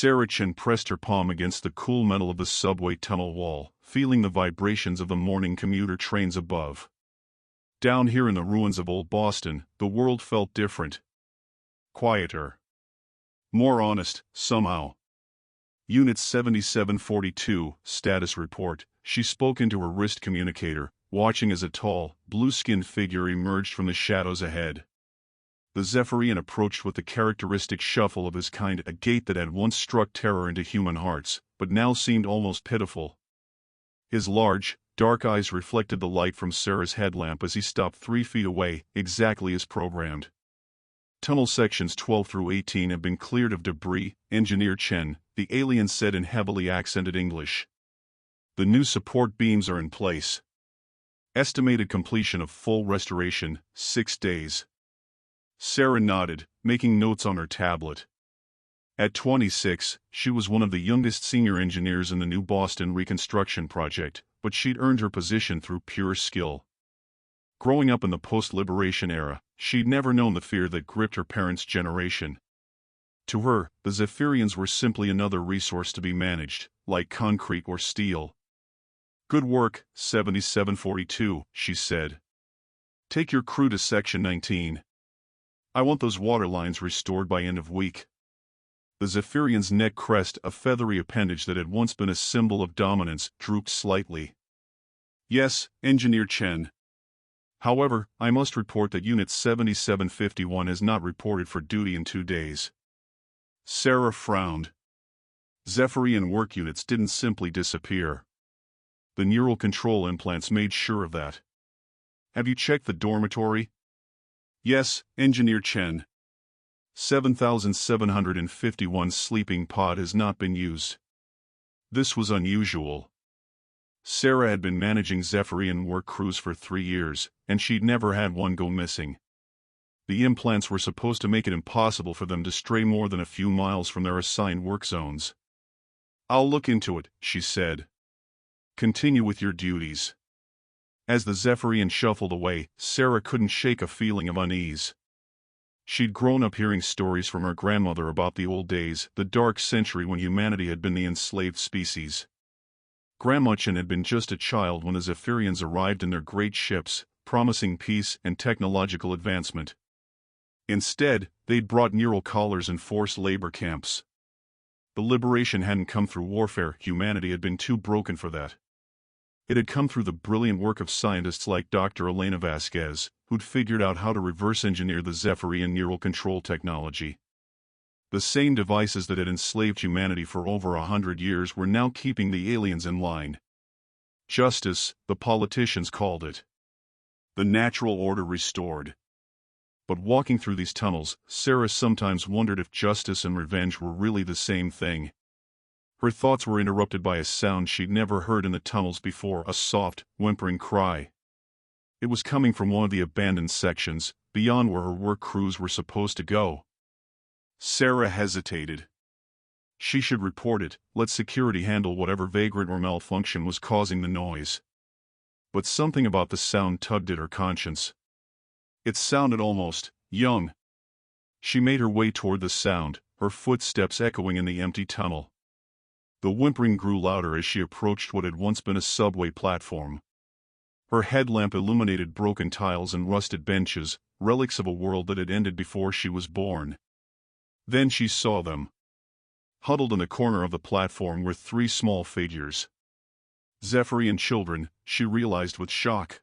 Sarah Chen pressed her palm against the cool metal of the subway tunnel wall, feeling the vibrations of the morning commuter trains above. Down here in the ruins of old Boston, the world felt different. Quieter. More honest, somehow. Unit 7742, status report. She spoke into her wrist communicator, watching as a tall, blue-skinned figure emerged from the shadows ahead. The Zephyrian approached with the characteristic shuffle of his kind, a gait that had once struck terror into human hearts, but now seemed almost pitiful. His large, dark eyes reflected the light from Sarah's headlamp as he stopped 3 feet away, exactly as programmed. Tunnel sections 12 through 18 have been cleared of debris, Engineer Chen, the alien said in heavily accented English. The new support beams are in place. Estimated completion of full restoration, 6 days. Sarah nodded, making notes on her tablet. At 26, she was one of the youngest senior engineers in the new Boston reconstruction project, but she'd earned her position through pure skill. Growing up in the post-liberation era, she'd never known the fear that gripped her parents' generation. To her, the Zephyrians were simply another resource to be managed, like concrete or steel. "Good work, 7742, she said. "Take your crew to Section 19. I want those water lines restored by end of week." The Zephyrian's neck crest, a feathery appendage that had once been a symbol of dominance, drooped slightly. "Yes, Engineer Chen. However, I must report that Unit 7751 has not reported for duty in 2 days." Sarah frowned. Zephyrian work units didn't simply disappear. The neural control implants made sure of that. "Have you checked the dormitory?" "Yes, Engineer Chen. 7751's sleeping pod has not been used." This was unusual. Sarah had been managing Zephyrian work crews for 3 years, and she'd never had one go missing. The implants were supposed to make it impossible for them to stray more than a few miles from their assigned work zones. "I'll look into it," she said. "Continue with your duties." As the Zephyrian shuffled away, Sarah couldn't shake a feeling of unease. She'd grown up hearing stories from her grandmother about the old days, the dark century when humanity had been the enslaved species. Grandma Chen had been just a child when the Zephyrians arrived in their great ships, promising peace and technological advancement. Instead, they'd brought neural collars and forced labor camps. The liberation hadn't come through warfare, humanity had been too broken for that. It had come through the brilliant work of scientists like Dr. Elena Vasquez, who'd figured out how to reverse-engineer the Zephyrian neural control technology. The same devices that had enslaved humanity for over 100 years were now keeping the aliens in line. Justice, the politicians called it. The natural order restored. But walking through these tunnels, Sarah sometimes wondered if justice and revenge were really the same thing. Her thoughts were interrupted by a sound she'd never heard in the tunnels before, a soft, whimpering cry. It was coming from one of the abandoned sections, beyond where her work crews were supposed to go. Sarah hesitated. She should report it, let security handle whatever vagrant or malfunction was causing the noise. But something about the sound tugged at her conscience. It sounded almost young. She made her way toward the sound, her footsteps echoing in the empty tunnel. The whimpering grew louder as she approached what had once been a subway platform. Her headlamp illuminated broken tiles and rusted benches, relics of a world that had ended before she was born. Then she saw them. Huddled in the corner of the platform were 3 small figures. Zephyrian children, she realized with shock.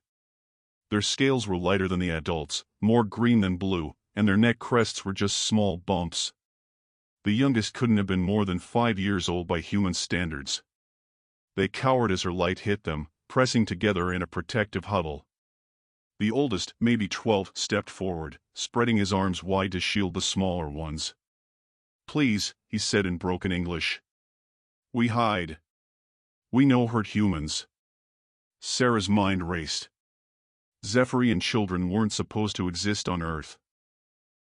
Their scales were lighter than the adults, more green than blue, and their neck crests were just small bumps. The youngest couldn't have been more than 5 years old by human standards. They cowered as her light hit them, pressing together in a protective huddle. The oldest, maybe 12, stepped forward, spreading his arms wide to shield the smaller ones. "Please," he said in broken English. "We hide. We know hurt humans." Sarah's mind raced. Zephyrian children weren't supposed to exist on Earth.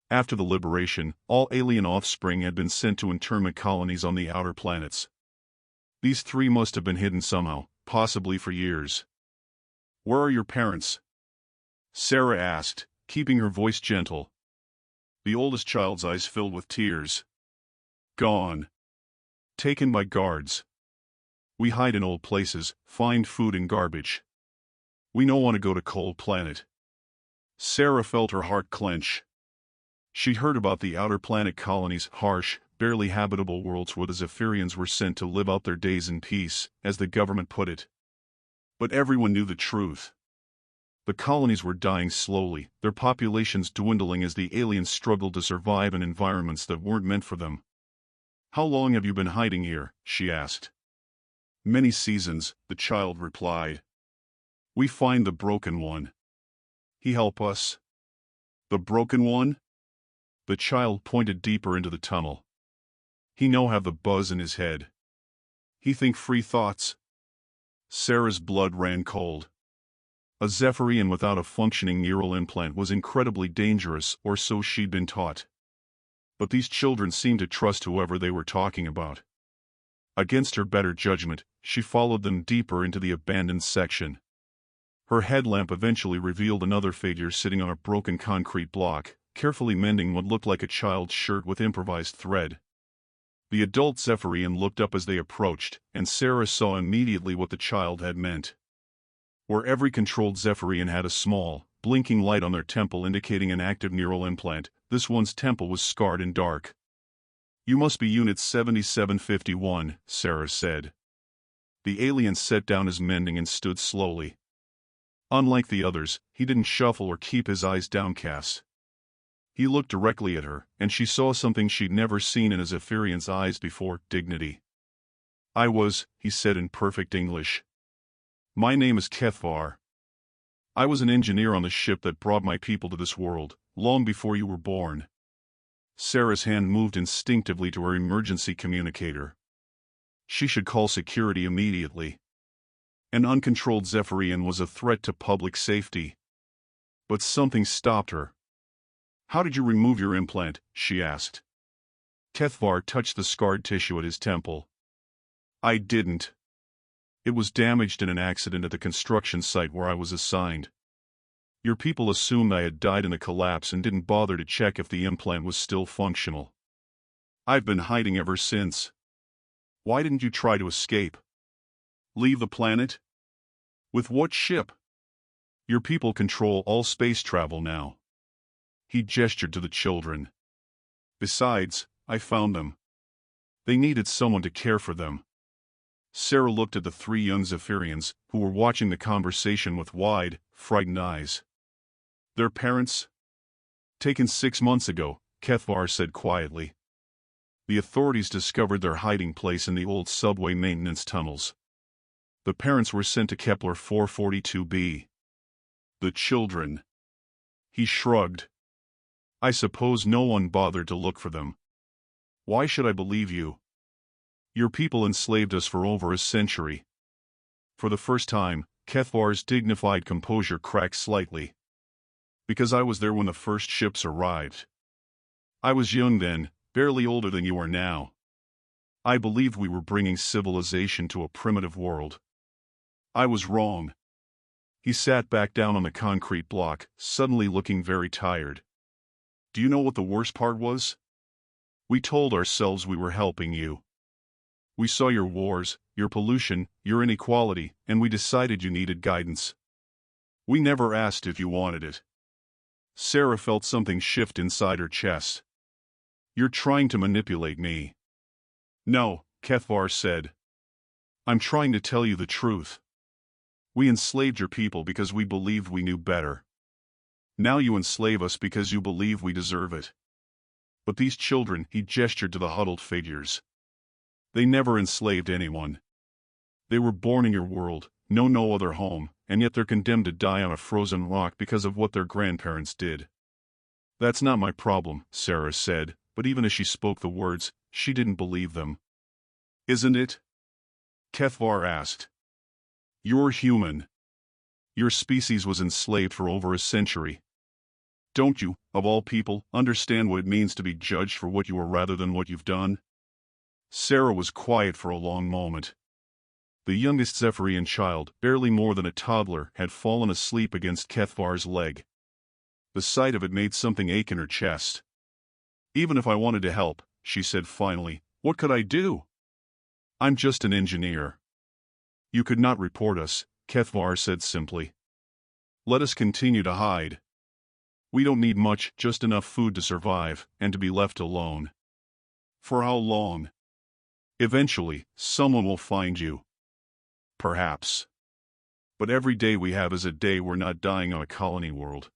After the liberation, all alien offspring had been sent to internment colonies on the outer planets. These 3 must have been hidden somehow, possibly for years. "Where are your parents?" Sarah asked, keeping her voice gentle. The oldest child's eyes filled with tears. "Gone. Taken by guards. We hide in old places, find food and garbage. We don't want to go to cold planet. Sarah felt her heart clench. She'd heard about the outer planet colonies, harsh, barely habitable worlds where the Zephyrians were sent to live out their days in peace, as the government put it. But everyone knew the truth. The colonies were dying slowly, their populations dwindling as the aliens struggled to survive in environments that weren't meant for them. "How long have you been hiding here?" she asked. "Many seasons," the child replied. "We find the broken one. He help us." "The broken one?" The child pointed deeper into the tunnel. "He no have the buzz in his head. He think free thoughts." Sarah's blood ran cold. A Zephyrian without a functioning neural implant was incredibly dangerous, or so she'd been taught. But these children seemed to trust whoever they were talking about. Against her better judgment, she followed them deeper into the abandoned section. Her headlamp eventually revealed another figure sitting on a broken concrete block, carefully mending what looked like a child's shirt with improvised thread. The adult Zephyrian looked up as they approached, and Sarah saw immediately what the child had meant. Where every controlled Zephyrian had a small, blinking light on their temple indicating an active neural implant, this one's temple was scarred and dark. "You must be Unit 7751, Sarah said. The alien sat down his mending and stood slowly. Unlike the others, he didn't shuffle or keep his eyes downcast. He looked directly at her, and she saw something she'd never seen in a Zephyrian's eyes before: dignity. He said in perfect English. "My name is Kethvar. I was an engineer on the ship that brought my people to this world, long before you were born." Sarah's hand moved instinctively to her emergency communicator. She should call security immediately. An uncontrolled Zephyrian was a threat to public safety. But something stopped her. "How did you remove your implant?" she asked. Kethvar touched the scarred tissue at his temple. "I didn't. It was damaged in an accident at the construction site where I was assigned. Your people assumed I had died in a collapse and didn't bother to check if the implant was still functional. I've been hiding ever since. Why didn't you try to escape? Leave the planet? With what ship? Your people control all space travel now." He gestured to the children. "Besides, I found them. They needed someone to care for them." Sarah looked at the three young Zephyrians, who were watching the conversation with wide, frightened eyes. "Their parents?" "Taken 6 months ago," Kethvar said quietly. "The authorities discovered their hiding place in the old subway maintenance tunnels. The parents were sent to Kepler 442b. The children." He shrugged. "I suppose no one bothered to look for them. Why should I believe you? Your people enslaved us for over a century." For the first time, Kethvar's dignified composure cracked slightly. "Because I was there when the first ships arrived. I was young then, barely older than you are now. I believed we were bringing civilization to a primitive world. I was wrong." He sat back down on the concrete block, suddenly looking very tired. "Do you know what the worst part was? We told ourselves we were helping you. We saw your wars, your pollution, your inequality, and we decided you needed guidance. We never asked if you wanted it." Sarah felt something shift inside her chest. "You're trying to manipulate me." "No," Kethvar said. "I'm trying to tell you the truth. We enslaved your people because we believed we knew better. Now you enslave us because you believe we deserve it. But these children," he gestured to the huddled figures. "They never enslaved anyone. They were born in your world, know no other home, and yet they're condemned to die on a frozen rock because of what their grandparents did." "That's not my problem," Sarah said, but even as she spoke the words, she didn't believe them. "Isn't it?" Kethvar asked. "You're human. Your species was enslaved for over a century. Don't you, of all people, understand what it means to be judged for what you are rather than what you've done?" Sarah was quiet for a long moment. The youngest Zephyrian child, barely more than a toddler, had fallen asleep against Kethvar's leg. The sight of it made something ache in her chest. "Even if I wanted to help," she said finally, "what could I do? I'm just an engineer. You could not report us, Kethvar said simply. Let us continue to hide. We don't need much, just enough food to survive, and to be left alone. For how long? Eventually, someone will find you. Perhaps. But every day we have is a day we're not dying on a colony world.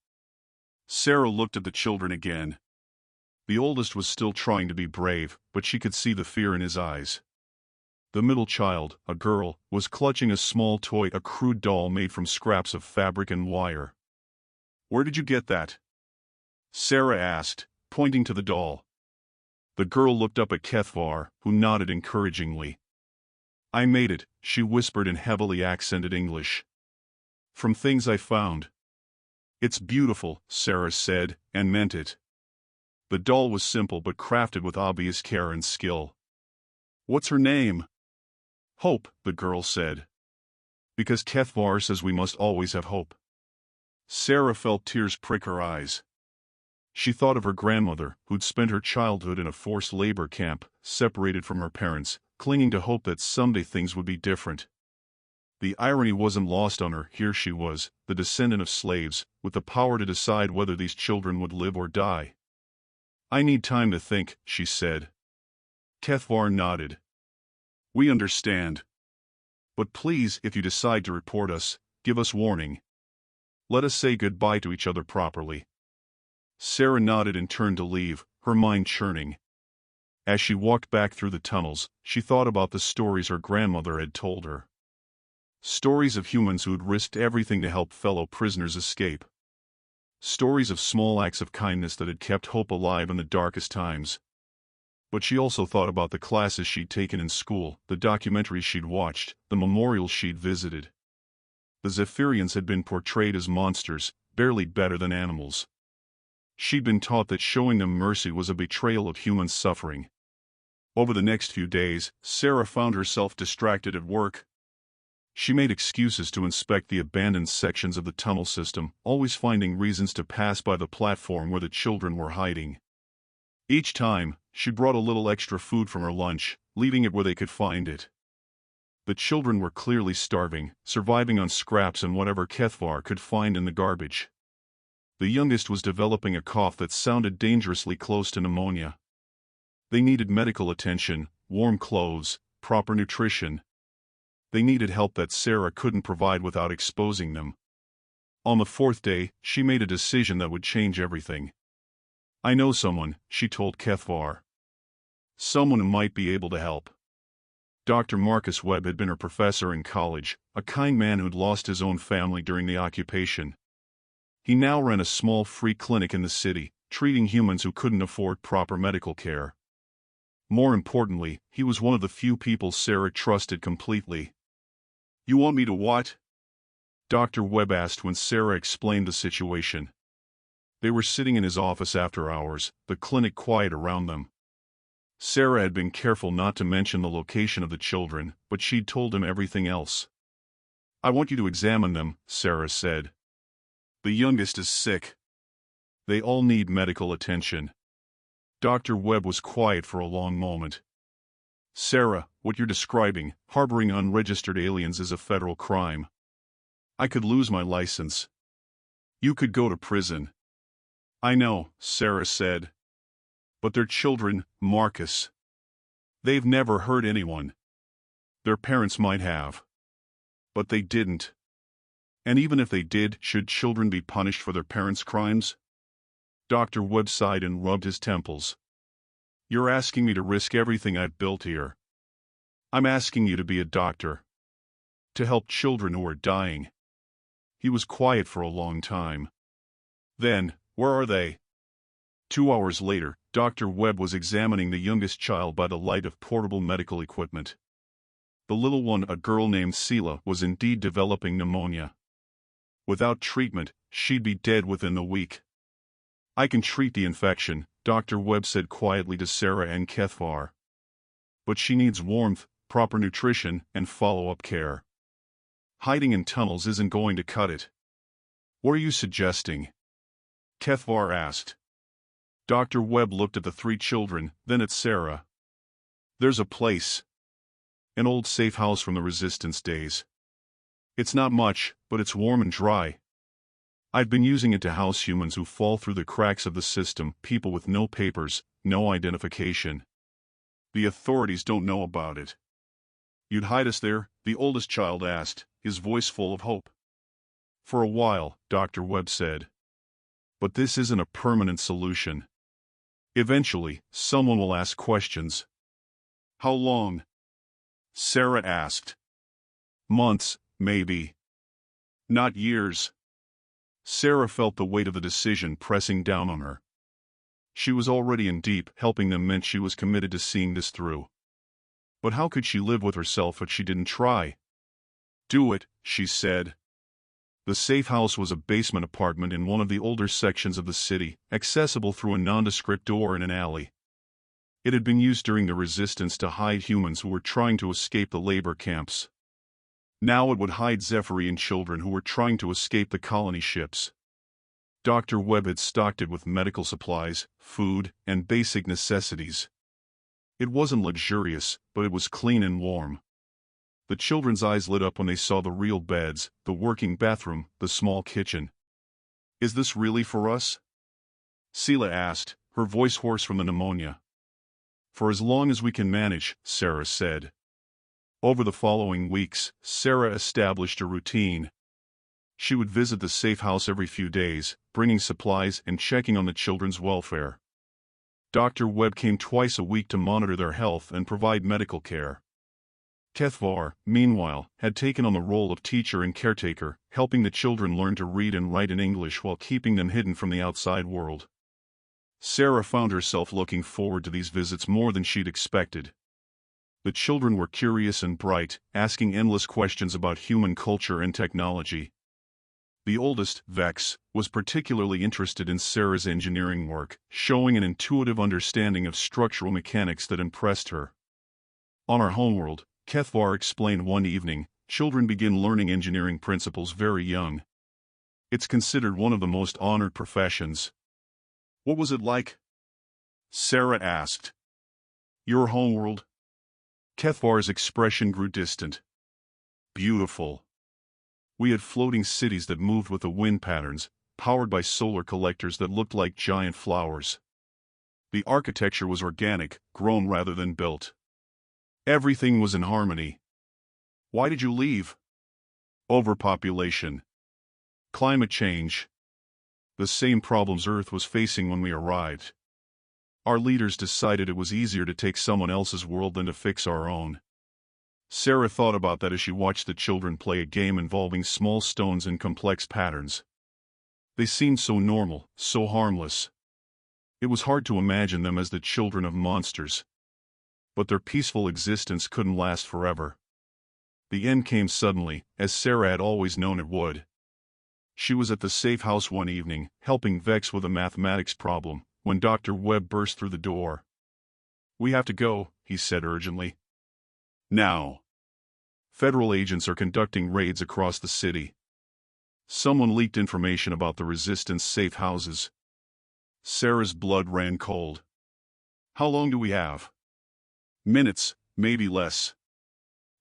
Sarah looked at the children again. The oldest was still trying to be brave, but she could see the fear in his eyes. The middle child, a girl, was clutching a small toy, a crude doll made from scraps of fabric and wire. Where did you get that? Sarah asked, pointing to the doll. The girl looked up at Kethvar, who nodded encouragingly. I made it, she whispered in heavily accented English. From things I found. It's beautiful, Sarah said, and meant it. The doll was simple but crafted with obvious care and skill. What's her name? Hope, the girl said. Because Kethvar says we must always have hope. Sarah felt tears prick her eyes. She thought of her grandmother, who'd spent her childhood in a forced labor camp, separated from her parents, clinging to hope that someday things would be different. The irony wasn't lost on her. Here she was, the descendant of slaves, with the power to decide whether these children would live or die. I need time to think, she said. Kethvar nodded. We understand. But please, if you decide to report us, give us warning. Let us say goodbye to each other properly. Sarah nodded and turned to leave, her mind churning. As she walked back through the tunnels, she thought about the stories her grandmother had told her. Stories of humans who'd risked everything to help fellow prisoners escape. Stories of small acts of kindness that had kept hope alive in the darkest times. But she also thought about the classes she'd taken in school, the documentaries she'd watched, the memorials she'd visited. The Zephyrians had been portrayed as monsters, barely better than animals. She'd been taught that showing them mercy was a betrayal of human suffering. Over the next few days, Sarah found herself distracted at work. She made excuses to inspect the abandoned sections of the tunnel system, always finding reasons to pass by the platform where the children were hiding. Each time, she brought a little extra food from her lunch, leaving it where they could find it. The children were clearly starving, surviving on scraps and whatever Kethvar could find in the garbage. The youngest was developing a cough that sounded dangerously close to pneumonia. They needed medical attention, warm clothes, proper nutrition. They needed help that Sarah couldn't provide without exposing them. On the fourth day, she made a decision that would change everything. I know someone, she told Kethvar. Someone who might be able to help. Dr. Marcus Webb had been her professor in college, a kind man who'd lost his own family during the occupation. He now ran a small free clinic in the city, treating humans who couldn't afford proper medical care. More importantly, he was one of the few people Sarah trusted completely. You want me to what? Dr. Webb asked when Sarah explained the situation. They were sitting in his office after hours, the clinic quiet around them. Sarah had been careful not to mention the location of the children, but she'd told him everything else. I want you to examine them, Sarah said. The youngest is sick. They all need medical attention. Dr. Webb was quiet for a long moment. Sarah, what you're describing, harboring unregistered aliens, is a federal crime. I could lose my license. You could go to prison. I know, Sarah said. But they're children, Marcus. They've never hurt anyone. Their parents might have. But they didn't. And even if they did, should children be punished for their parents' crimes? Dr. Webb sighed and rubbed his temples. You're asking me to risk everything I've built here. I'm asking you to be a doctor. To help children who are dying. He was quiet for a long time. Then, where are they? 2 hours later, Dr. Webb was examining the youngest child by the light of portable medical equipment. The little one, a girl named Sela, was indeed developing pneumonia. Without treatment, she'd be dead within the week. I can treat the infection, Dr. Webb said quietly to Sarah and Kethvar. But she needs warmth, proper nutrition, and follow-up care. Hiding in tunnels isn't going to cut it. What are you suggesting? Kethvar asked. Dr. Webb looked at the 3 children, then at Sarah. There's a place. An old safe house from the Resistance days. It's not much, but it's warm and dry. I've been using it to house humans who fall through the cracks of the system, people with no papers, no identification. The authorities don't know about it. You'd hide us there? The oldest child asked, his voice full of hope. For a while, Dr. Webb said. But this isn't a permanent solution. Eventually, someone will ask questions. How long? Sarah asked. Months, maybe. Not years. Sarah felt the weight of the decision pressing down on her. She was already in deep. Helping them meant she was committed to seeing this through. But how could she live with herself if she didn't try? Do it, she said. The safe house was a basement apartment in one of the older sections of the city, accessible through a nondescript door in an alley. It had been used during the Resistance to hide humans who were trying to escape the labor camps. Now it would hide Zylaxian children who were trying to escape the colony ships. Dr. Webb had stocked it with medical supplies, food, and basic necessities. It wasn't luxurious, but it was clean and warm. The children's eyes lit up when they saw the real beds, the working bathroom, the small kitchen. Is this really for us? Sela asked, her voice hoarse from the pneumonia. For as long as we can manage, Sarah said. Over the following weeks, Sarah established a routine. She would visit the safe house every few days, bringing supplies and checking on the children's welfare. Dr. Webb came twice a week to monitor their health and provide medical care. HFY, meanwhile, had taken on the role of teacher and caretaker, helping the children learn to read and write in English while keeping them hidden from the outside world. Sarah found herself looking forward to these visits more than she'd expected. The children were curious and bright, asking endless questions about human culture and technology. The oldest, Vex, was particularly interested in Sarah's engineering work, showing an intuitive understanding of structural mechanics that impressed her. On our homeworld, HFY explained one evening, children begin learning engineering principles very young. It's considered one of the most honored professions. What was it like? Sarah asked. Your homeworld? HFY's expression grew distant. Beautiful. We had floating cities that moved with the wind patterns, powered by solar collectors that looked like giant flowers. The architecture was organic, grown rather than built. Everything was in harmony. Why did you leave? Overpopulation. Climate change. The same problems Earth was facing when we arrived. Our leaders decided it was easier to take someone else's world than to fix our own. Sarah thought about that as she watched the children play a game involving small stones and complex patterns. They seemed so normal, so harmless. It was hard to imagine them as the children of monsters. But their peaceful existence couldn't last forever. The end came suddenly, as Sarah had always known it would. She was at the safe house one evening, helping Vex with a mathematics problem, when Dr. Webb burst through the door. We have to go, he said urgently. Now. Federal agents are conducting raids across the city. Someone leaked information about the Resistance safe houses. Sarah's blood ran cold. How long do we have? Minutes, maybe less.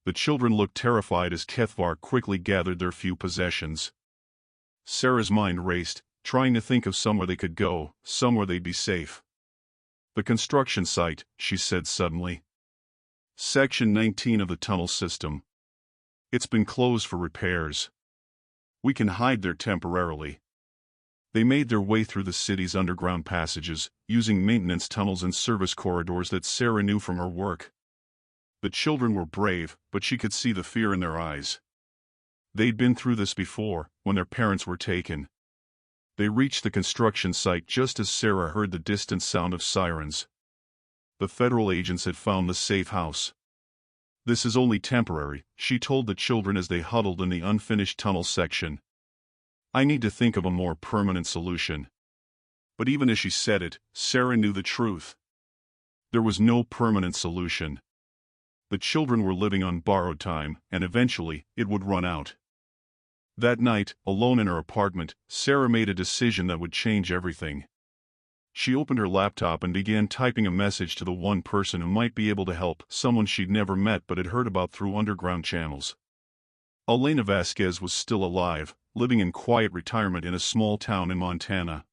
The children looked terrified as HFY quickly gathered their few possessions. Sarah's mind raced, trying to think of somewhere they could go, somewhere they'd be safe. The construction site, she said suddenly. Section 19 of the tunnel system. It's been closed for repairs. We can hide there temporarily. They made their way through the city's underground passages, using maintenance tunnels and service corridors that Sarah knew from her work. The children were brave, but she could see the fear in their eyes. They'd been through this before, when their parents were taken. They reached the construction site just as Sarah heard the distant sound of sirens. The federal agents had found the safe house. This is only temporary, she told the children as they huddled in the unfinished tunnel section. I need to think of a more permanent solution. But even as she said it, Sarah knew the truth. There was no permanent solution. The children were living on borrowed time, and eventually, it would run out. That night, alone in her apartment, Sarah made a decision that would change everything. She opened her laptop and began typing a message to the one person who might be able to help, someone she'd never met but had heard about through underground channels. Elena Vasquez was still alive, living in quiet retirement in a small town in Montana.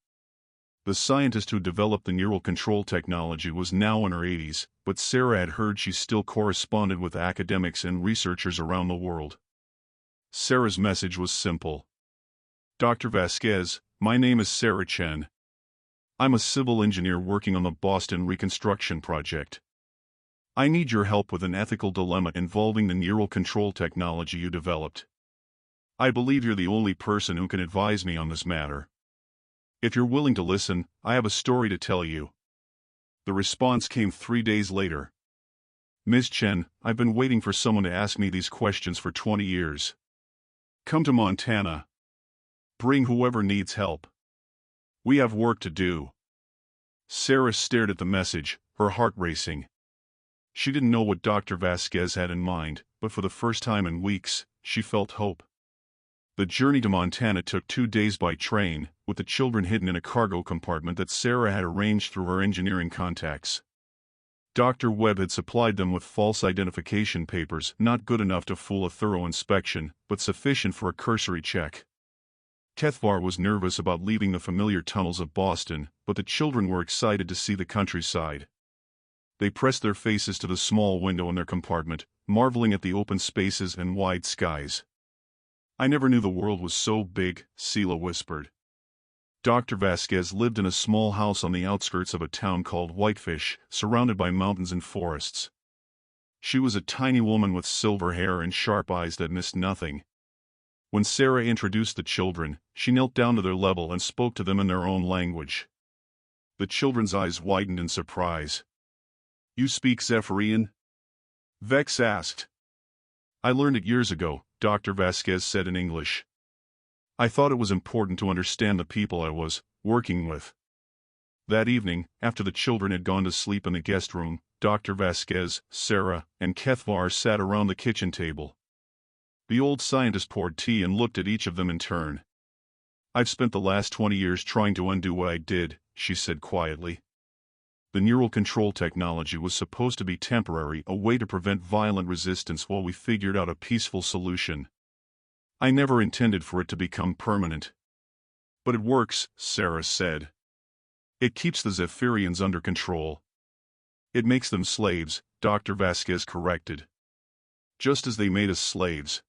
The scientist who developed the neural control technology was now in her 80s, but Sarah had heard she still corresponded with academics and researchers around the world. Sarah's message was simple. Dr. Vasquez, my name is Sarah Chen. I'm a civil engineer working on the Boston Reconstruction Project. I need your help with an ethical dilemma involving the neural control technology you developed. I believe you're the only person who can advise me on this matter. If you're willing to listen, I have a story to tell you. The response came 3 days later. Ms. Chen, I've been waiting for someone to ask me these questions for 20 years. Come to Montana. Bring whoever needs help. We have work to do. Sarah stared at the message, her heart racing. She didn't know what Dr. Vasquez had in mind, but for the first time in weeks, she felt hope. The journey to Montana took 2 days by train, with the children hidden in a cargo compartment that Sarah had arranged through her engineering contacts. Dr. Webb had supplied them with false identification papers, not good enough to fool a thorough inspection, but sufficient for a cursory check. Kethvar was nervous about leaving the familiar tunnels of Boston, but the children were excited to see the countryside. They pressed their faces to the small window in their compartment, marveling at the open spaces and wide skies. I never knew the world was so big, Sela whispered. Dr. Vasquez lived in a small house on the outskirts of a town called Whitefish, surrounded by mountains and forests. She was a tiny woman with silver hair and sharp eyes that missed nothing. When Sarah introduced the children, she knelt down to their level and spoke to them in their own language. The children's eyes widened in surprise. You speak Zephyrian? Vex asked. I learned it years ago, Dr. Vasquez said in English. I thought it was important to understand the people I was working with. That evening, after the children had gone to sleep in the guest room, Dr. Vasquez, Sarah, and Kethvar sat around the kitchen table. The old scientist poured tea and looked at each of them in turn. I've spent the last 20 years trying to undo what I did, she said quietly. The neural control technology was supposed to be temporary, a way to prevent violent resistance while we figured out a peaceful solution. I never intended for it to become permanent. But it works, Sarah said. It keeps the Zephyrians under control. It makes them slaves, Dr. Vasquez corrected. Just as they made us slaves.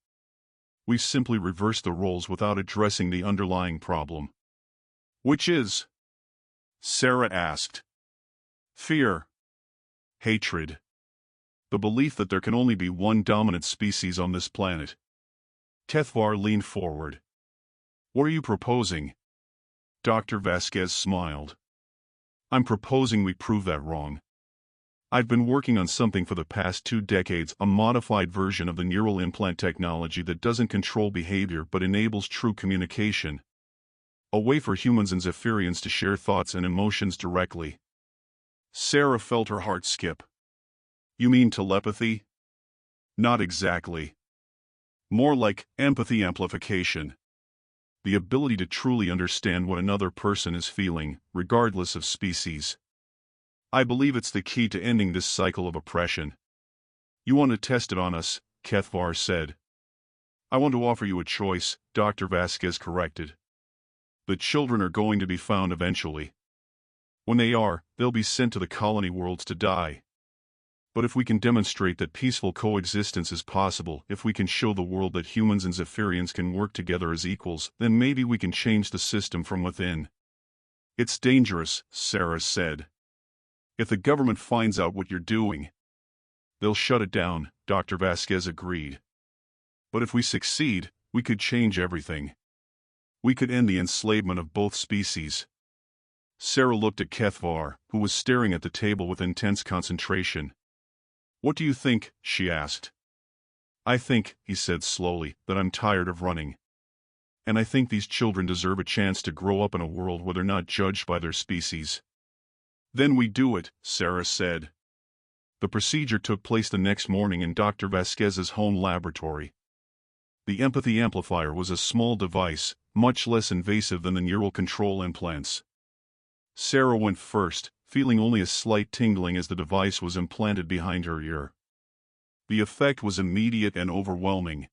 We've simply reversed the roles without addressing the underlying problem. Which is? Sarah asked. Fear. Hatred. The belief that there can only be one dominant species on this planet. Kethvar leaned forward. What are you proposing? Dr. Vasquez smiled. I'm proposing we prove that wrong. I've been working on something for the past 2 decades, a modified version of the neural implant technology that doesn't control behavior but enables true communication. A way for humans and Zephyrians to share thoughts and emotions directly. Sarah felt her heart skip. You mean telepathy? Not exactly. More like empathy amplification. The ability to truly understand what another person is feeling, regardless of species. I believe it's the key to ending this cycle of oppression. You want to test it on us, Kethvar said. I want to offer you a choice, Dr. Vasquez corrected. The children are going to be found eventually. When they are, they'll be sent to the colony worlds to die. But if we can demonstrate that peaceful coexistence is possible, if we can show the world that humans and Zephyrians can work together as equals, then maybe we can change the system from within. It's dangerous, Sarah said. If the government finds out what you're doing, they'll shut it down, Dr. Vasquez agreed. But if we succeed, we could change everything. We could end the enslavement of both species. Sarah looked at Kethvar, who was staring at the table with intense concentration. What do you think? She asked. I think, he said slowly, that I'm tired of running. And I think these children deserve a chance to grow up in a world where they're not judged by their species. Then we do it, Sarah said. The procedure took place the next morning in Dr. Vasquez's home laboratory. The empathy amplifier was a small device, much less invasive than the neural control implants. Sarah went first, feeling only a slight tingling as the device was implanted behind her ear. The effect was immediate and overwhelming.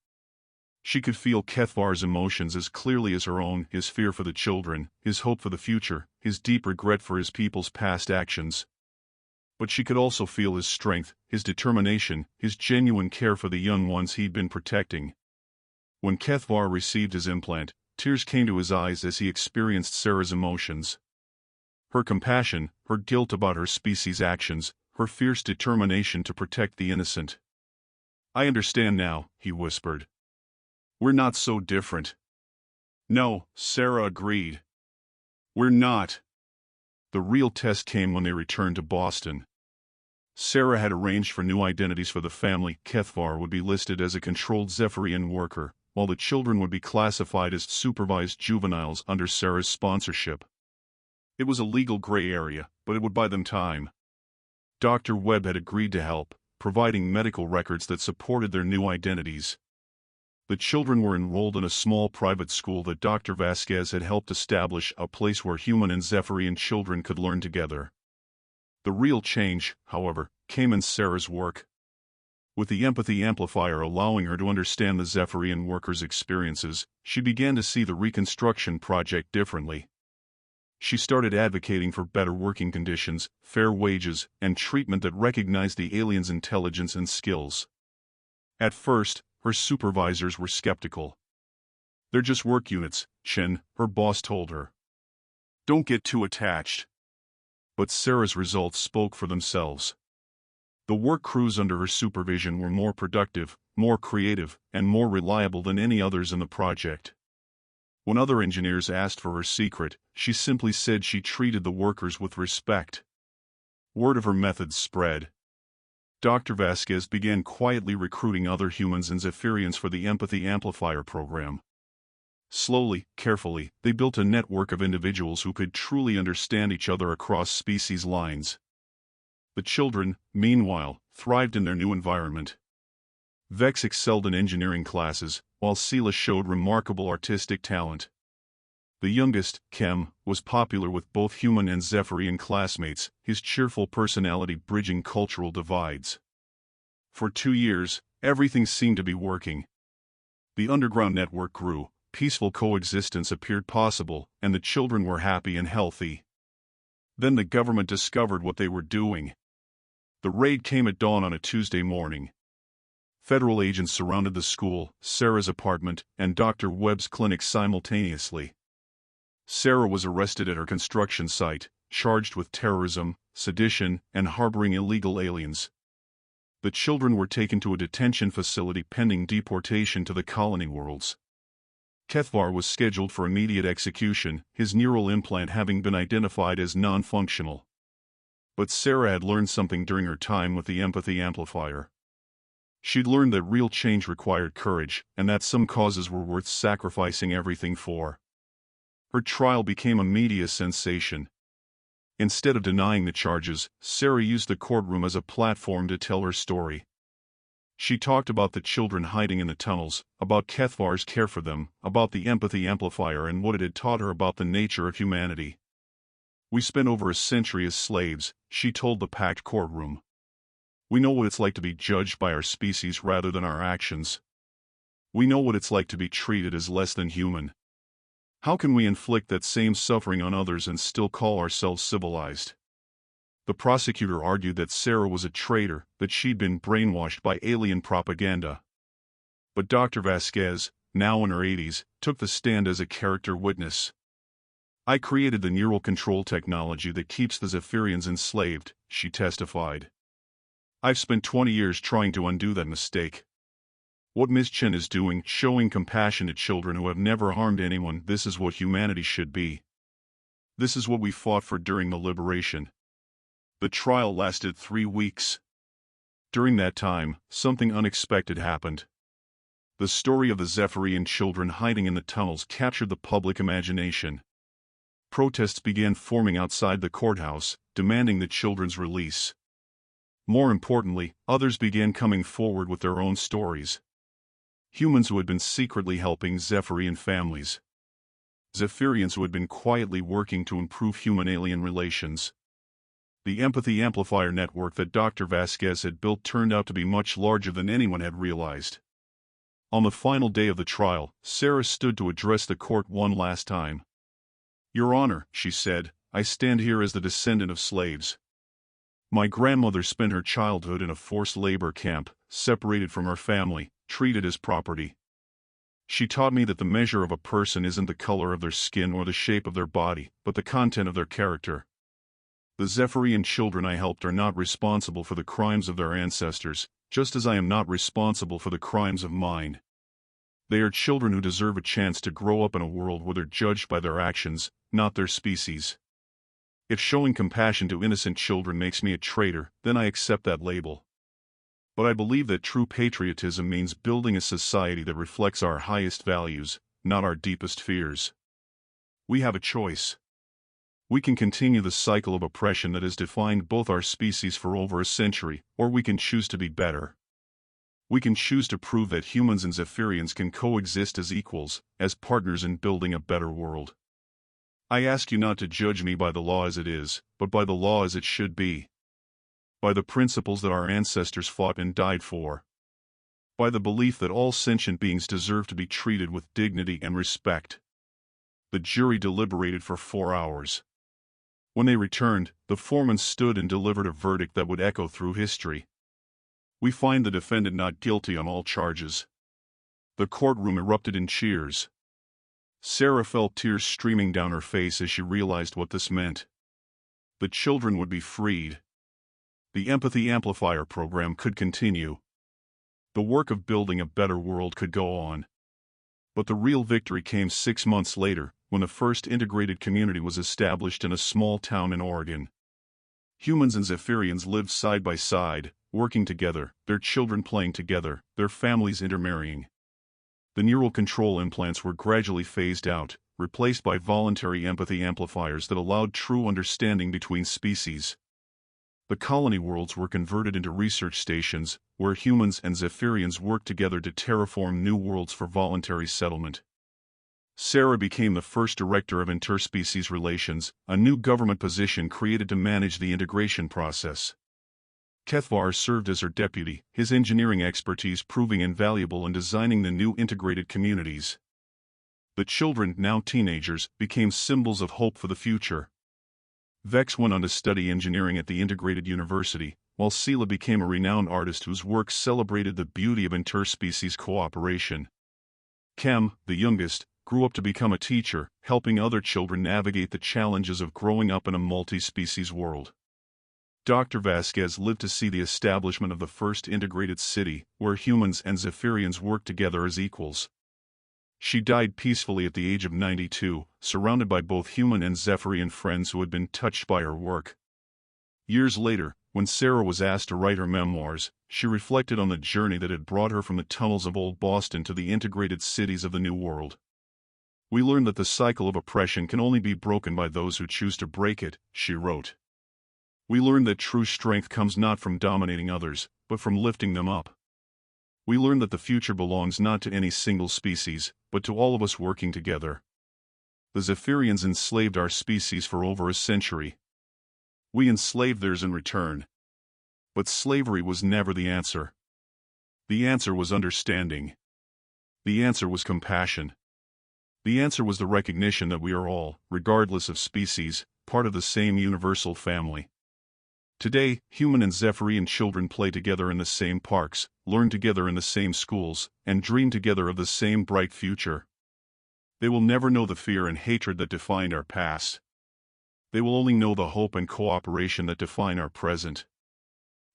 She could feel Kethvar's emotions as clearly as her own, his fear for the children, his hope for the future, his deep regret for his people's past actions. But she could also feel his strength, his determination, his genuine care for the young ones he'd been protecting. When Kethvar received his implant, tears came to his eyes as he experienced Sarah's emotions. Her compassion, her guilt about her species' actions, her fierce determination to protect the innocent. "I understand now," he whispered. "We're not so different." "No," Sarah agreed. "We're not." The real test came when they returned to Boston. Sarah had arranged for new identities for the family. Kethvar would be listed as a controlled Zephyrian worker, while the children would be classified as supervised juveniles under Sarah's sponsorship. It was a legal gray area, but it would buy them time. Dr. Webb had agreed to help, providing medical records that supported their new identities. The children were enrolled in a small private school that Dr. Vasquez had helped establish, a place where human and Zephyrian children could learn together. The real change, however, came in Sarah's work. With the empathy amplifier allowing her to understand the Zephyrian workers' experiences, she began to see the reconstruction project differently. She started advocating for better working conditions, fair wages, and treatment that recognized the aliens' intelligence and skills. At first, her supervisors were skeptical. "They're just work units, Chen," her boss told her. "Don't get too attached." But Sarah's results spoke for themselves. The work crews under her supervision were more productive, more creative, and more reliable than any others in the project. When other engineers asked for her secret, she simply said she treated the workers with respect. Word of her methods spread. Dr. Vasquez began quietly recruiting other humans and Zephyrians for the Empathy Amplifier program. Slowly, carefully, they built a network of individuals who could truly understand each other across species lines. The children, meanwhile, thrived in their new environment. Vex excelled in engineering classes, while Sela showed remarkable artistic talent. The youngest, Kem, was popular with both human and Zephyrian classmates, his cheerful personality bridging cultural divides. For 2 years, everything seemed to be working. The underground network grew, peaceful coexistence appeared possible, and the children were happy and healthy. Then the government discovered what they were doing. The raid came at dawn on a Tuesday morning. Federal agents surrounded the school, Sarah's apartment, and Dr. Webb's clinic simultaneously. Sarah was arrested at her construction site, charged with terrorism, sedition, and harboring illegal aliens. The children were taken to a detention facility pending deportation to the colony worlds. Kethvar was scheduled for immediate execution, his neural implant having been identified as non-functional. But Sarah had learned something during her time with the empathy amplifier. She'd learned that real change required courage, and that some causes were worth sacrificing everything for. Her trial became a media sensation. Instead of denying the charges, Sarah used the courtroom as a platform to tell her story. She talked about the children hiding in the tunnels, about Kethvar's care for them, about the empathy amplifier and what it had taught her about the nature of humanity. "We spent over a century as slaves," she told the packed courtroom. "We know what it's like to be judged by our species rather than our actions. We know what it's like to be treated as less than human. How can we inflict that same suffering on others and still call ourselves civilized?" The prosecutor argued that Sarah was a traitor, that she'd been brainwashed by alien propaganda. But Dr. Vasquez, now in her 80s, took the stand as a character witness. "I created the neural control technology that keeps the Zephyrians enslaved," she testified. "I've spent 20 years trying to undo that mistake. What Ms. Chen is doing, showing compassion to children who have never harmed anyone, this is what humanity should be. This is what we fought for during the liberation." The trial lasted 3 weeks. During that time, something unexpected happened. The story of the Zephyrian children hiding in the tunnels captured the public imagination. Protests began forming outside the courthouse, demanding the children's release. More importantly, others began coming forward with their own stories. Humans who had been secretly helping Zephyrian families. Zephyrians who had been quietly working to improve human-alien relations. The empathy amplifier network that Dr. Vasquez had built turned out to be much larger than anyone had realized. On the final day of the trial, Sarah stood to address the court one last time. "Your Honor," she said, "I stand here as the descendant of slaves. My grandmother spent her childhood in a forced labor camp, separated from her family, treated as property. She taught me that the measure of a person isn't the color of their skin or the shape of their body, but the content of their character. The Zephyrian children I helped are not responsible for the crimes of their ancestors, just as I am not responsible for the crimes of mine. They are children who deserve a chance to grow up in a world where they're judged by their actions, not their species. If showing compassion to innocent children makes me a traitor, then I accept that label. But I believe that true patriotism means building a society that reflects our highest values, not our deepest fears. We have a choice. We can continue the cycle of oppression that has defined both our species for over a century, or we can choose to be better. We can choose to prove that humans and Zephyrians can coexist as equals, as partners in building a better world. I ask you not to judge me by the law as it is, but by the law as it should be. By the principles that our ancestors fought and died for. By the belief that all sentient beings deserve to be treated with dignity and respect." The jury deliberated for 4 hours. When they returned, the foreman stood and delivered a verdict that would echo through history. "We find the defendant not guilty on all charges." The courtroom erupted in cheers. Sarah felt tears streaming down her face as she realized what this meant. The children would be freed. The empathy amplifier program could continue. The work of building a better world could go on. But the real victory came 6 months later, when the first integrated community was established in a small town in Oregon. Humans and Zephyrians lived side by side, working together, their children playing together, their families intermarrying. The neural control implants were gradually phased out, replaced by voluntary empathy amplifiers that allowed true understanding between species. The colony worlds were converted into research stations, where humans and Zephyrians worked together to terraform new worlds for voluntary settlement. Sarah became the first director of interspecies relations, a new government position created to manage the integration process. Kethvar served as her deputy, his engineering expertise proving invaluable in designing the new integrated communities. The children, now teenagers, became symbols of hope for the future. Vex went on to study engineering at the integrated university, while Sela became a renowned artist whose work celebrated the beauty of interspecies cooperation. Kem, the youngest, grew up to become a teacher, helping other children navigate the challenges of growing up in a multi-species world. Dr. Vasquez lived to see the establishment of the first integrated city, where humans and Zephyrians worked together as equals. She died peacefully at the age of 92, surrounded by both human and Zephyrian friends who had been touched by her work. Years later, when Sarah was asked to write her memoirs, she reflected on the journey that had brought her from the tunnels of old Boston to the integrated cities of the New World. "We learned that the cycle of oppression can only be broken by those who choose to break it," she wrote. "We learned that true strength comes not from dominating others, but from lifting them up. We learned that the future belongs not to any single species, but to all of us working together. The Zephyrians enslaved our species for over a century. We enslaved theirs in return. But slavery was never the answer. The answer was understanding. The answer was compassion. The answer was the recognition that we are all, regardless of species, part of the same universal family. Today, human and Zephyrian children play together in the same parks, learn together in the same schools, and dream together of the same bright future. They will never know the fear and hatred that defined our past. They will only know the hope and cooperation that define our present.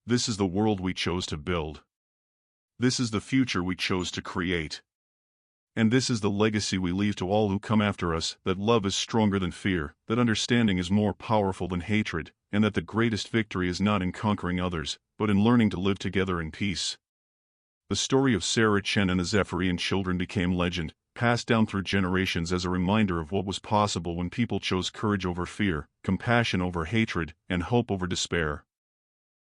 This is the world we chose to build. This is the future we chose to create. And this is the legacy we leave to all who come after us, that love is stronger than fear, that understanding is more powerful than hatred, and that the greatest victory is not in conquering others, but in learning to live together in peace." The story of Sarah Chen and the Zephyrian children became legend, passed down through generations as a reminder of what was possible when people chose courage over fear, compassion over hatred, and hope over despair.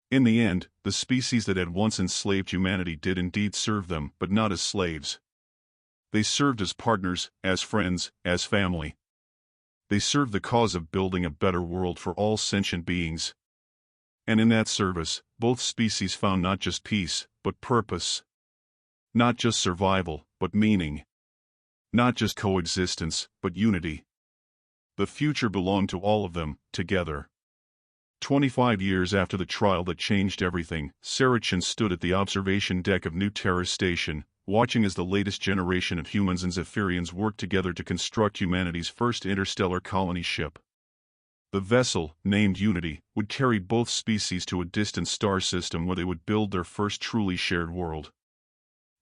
In the end, the species that had once enslaved humanity did indeed serve them, but not as slaves. They served as partners, as friends, as family. They serve the cause of building a better world for all sentient beings. And in that service, both species found not just peace, but purpose. Not just survival, but meaning. Not just coexistence, but unity. The future belonged to all of them, together. 25 years after the trial that changed everything, Zylaxians stood at the observation deck of New Terra Station, watching as the latest generation of humans and Zephyrians worked together to construct humanity's first interstellar colony ship. The vessel, named Unity, would carry both species to a distant star system where they would build their first truly shared world.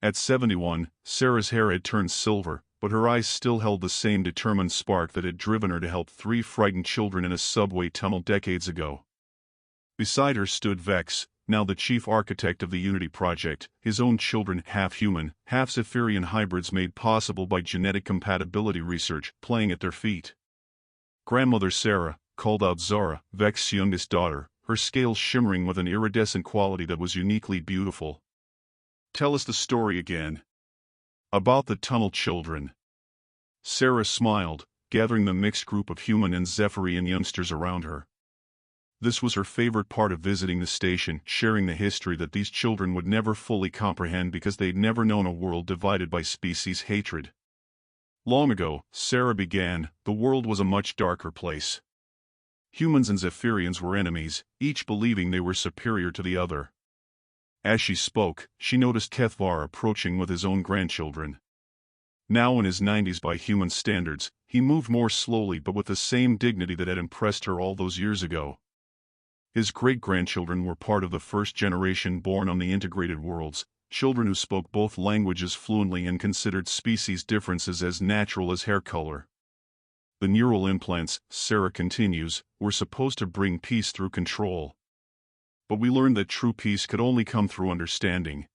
At 71, Sarah's hair had turned silver, but her eyes still held the same determined spark that had driven her to help 3 frightened children in a subway tunnel decades ago. Beside her stood Vex, now the chief architect of the Unity Project, his own children, half-human, half-Zephyrian hybrids made possible by genetic compatibility research, playing at their feet. Grandmother Sarah called out Zara, Vex's youngest daughter, her scales shimmering with an iridescent quality that was uniquely beautiful. "Tell us the story again. About the tunnel children." Sarah smiled, gathering the mixed group of human and Zephyrian youngsters around her. This was her favorite part of visiting the station, sharing the history that these children would never fully comprehend because they'd never known a world divided by species hatred. Long ago, Sarah began, the world was a much darker place. Humans and Zephyrians were enemies, each believing they were superior to the other. As she spoke, she noticed Kethvar approaching with his own grandchildren. Now in his 90s by human standards, he moved more slowly but with the same dignity that had impressed her all those years ago. His great-grandchildren were part of the first generation born on the integrated worlds, children who spoke both languages fluently and considered species differences as natural as hair color. The neural implants, Sarah continues, were supposed to bring peace through control. But we learned that true peace could only come through understanding.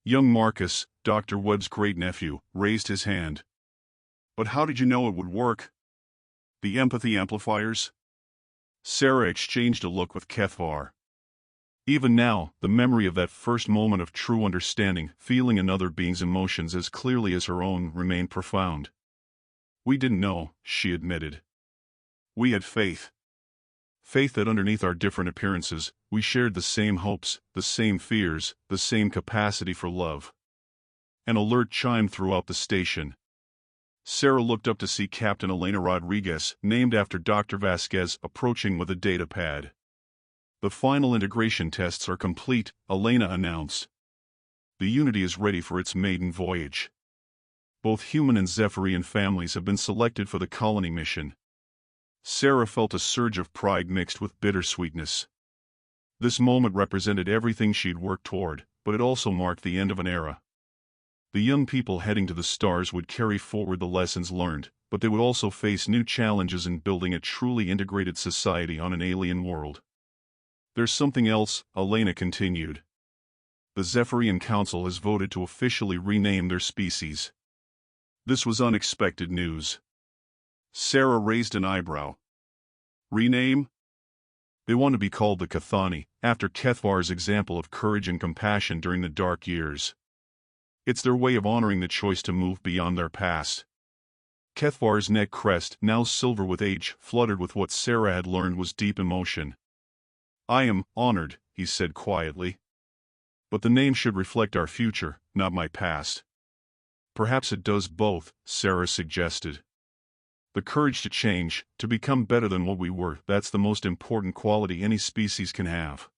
Young Marcus, Dr. Webb's great-nephew, raised his hand. "But how did you know it would work? The empathy amplifiers?" Sarah exchanged a look with Kethvar. Even now, the memory of that first moment of true understanding, feeling another being's emotions as clearly as her own, remained profound. "We didn't know," she admitted. "We had faith. Faith that underneath our different appearances, we shared the same hopes, the same fears, the same capacity for love." An alert chimed throughout the station. Sarah looked up to see Captain Elena Rodriguez, named after Dr. Vasquez, approaching with a data pad. "The final integration tests are complete," Elena announced. "The Unity is ready for its maiden voyage. Both human and Zephyrian families have been selected for the colony mission." Sarah felt a surge of pride mixed with bittersweetness. This moment represented everything she'd worked toward, but it also marked the end of an era. The young people heading to the stars would carry forward the lessons learned, but they would also face new challenges in building a truly integrated society on an alien world. "There's something else," Elena continued. "The Zephyrian Council has voted to officially rename their species." This was unexpected news. Sarah raised an eyebrow. "Rename?" "They want to be called the Cathani, after Kethvar's example of courage and compassion during the dark years. It's their way of honoring the choice to move beyond their past." Kethvar's neck crest, now silver with age, fluttered with what Sarah had learned was deep emotion. "I am honored," he said quietly. "But the name should reflect our future, not my past." "Perhaps it does both," Sarah suggested. "The courage to change, to become better than what we were, that's the most important quality any species can have."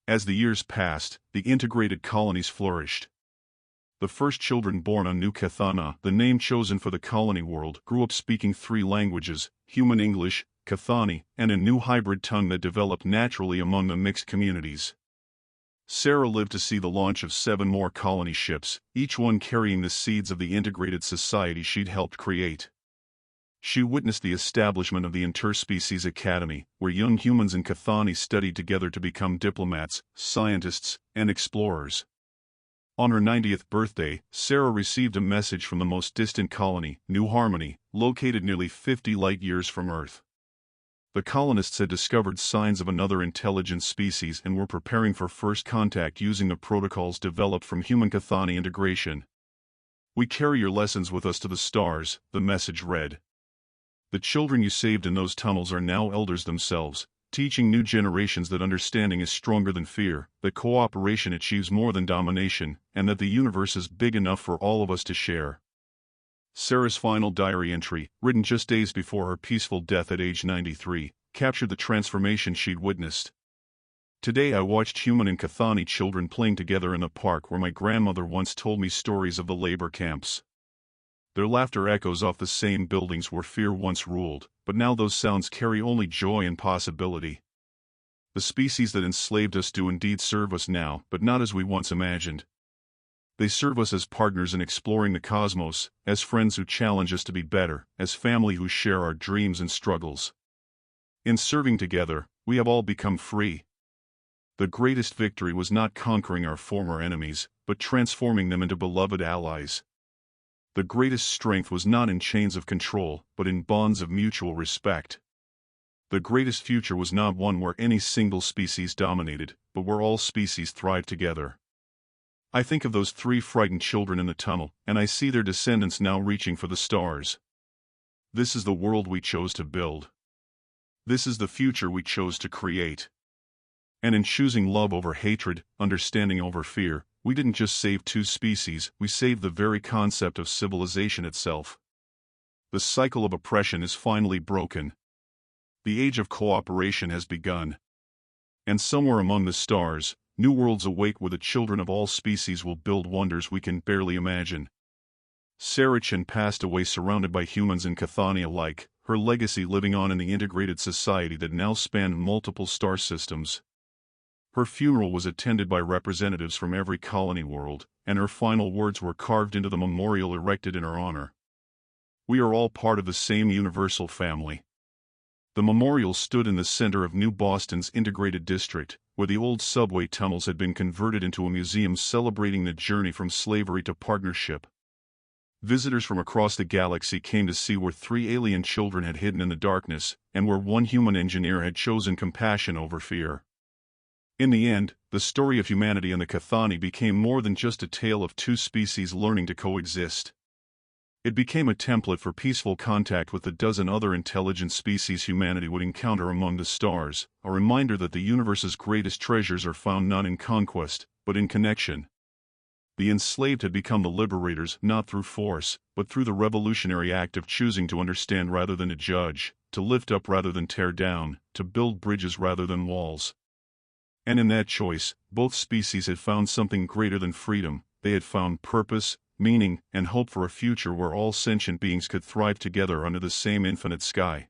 As the years passed, the integrated colonies flourished. The first children born on New Cathana, the name chosen for the colony world, grew up speaking 3 languages, human English, Cathani, and a new hybrid tongue that developed naturally among the mixed communities. Sarah lived to see the launch of 7 more colony ships, each one carrying the seeds of the integrated society she'd helped create. She witnessed the establishment of the Interspecies Academy, where young humans and Cathani studied together to become diplomats, scientists, and explorers. On her 90th birthday, Sarah received a message from the most distant colony, New Harmony, located nearly 50 light-years from Earth. The colonists had discovered signs of another intelligent species and were preparing for first contact using the protocols developed from human Cathani integration. "We carry your lessons with us to the stars," the message read. The children you saved in those tunnels are now elders themselves, teaching new generations that understanding is stronger than fear, that cooperation achieves more than domination, and that the universe is big enough for all of us to share. Sarah's final diary entry, written just days before her peaceful death at age 93, captured the transformation she'd witnessed. Today I watched human and Cathani children playing together in the park where my grandmother once told me stories of the labor camps. Their laughter echoes off the same buildings where fear once ruled, but now those sounds carry only joy and possibility. The species that enslaved us do indeed serve us now, but not as we once imagined. They serve us as partners in exploring the cosmos, as friends who challenge us to be better, as family who share our dreams and struggles. In serving together, we have all become free. The greatest victory was not conquering our former enemies, but transforming them into beloved allies. The greatest strength was not in chains of control, but in bonds of mutual respect. The greatest future was not one where any single species dominated, but where all species thrived together. I think of those 3 frightened children in the tunnel, and I see their descendants now reaching for the stars. This is the world we chose to build. This is the future we chose to create. And in choosing love over hatred, understanding over fear, we didn't just save 2 species, we saved the very concept of civilization itself. The cycle of oppression is finally broken. The age of cooperation has begun. And somewhere among the stars, new worlds awake where the children of all species will build wonders we can barely imagine. Sarah Chen passed away surrounded by humans and Cathani alike, her legacy living on in the integrated society that now spanned multiple star systems. Her funeral was attended by representatives from every colony world, and her final words were carved into the memorial erected in her honor. We are all part of the same universal family. The memorial stood in the center of New Boston's integrated district, where the old subway tunnels had been converted into a museum celebrating the journey from slavery to partnership. Visitors from across the galaxy came to see where 3 alien children had hidden in the darkness, and where 1 human engineer had chosen compassion over fear. In the end, the story of humanity and the Cathani became more than just a tale of 2 species learning to coexist. It became a template for peaceful contact with the dozen other intelligent species humanity would encounter among the stars, a reminder that the universe's greatest treasures are found not in conquest, but in connection. The enslaved had become the liberators not through force, but through the revolutionary act of choosing to understand rather than to judge, to lift up rather than tear down, to build bridges rather than walls. And in that choice, both species had found something greater than freedom. They had found purpose, meaning, and hope for a future where all sentient beings could thrive together under the same infinite sky.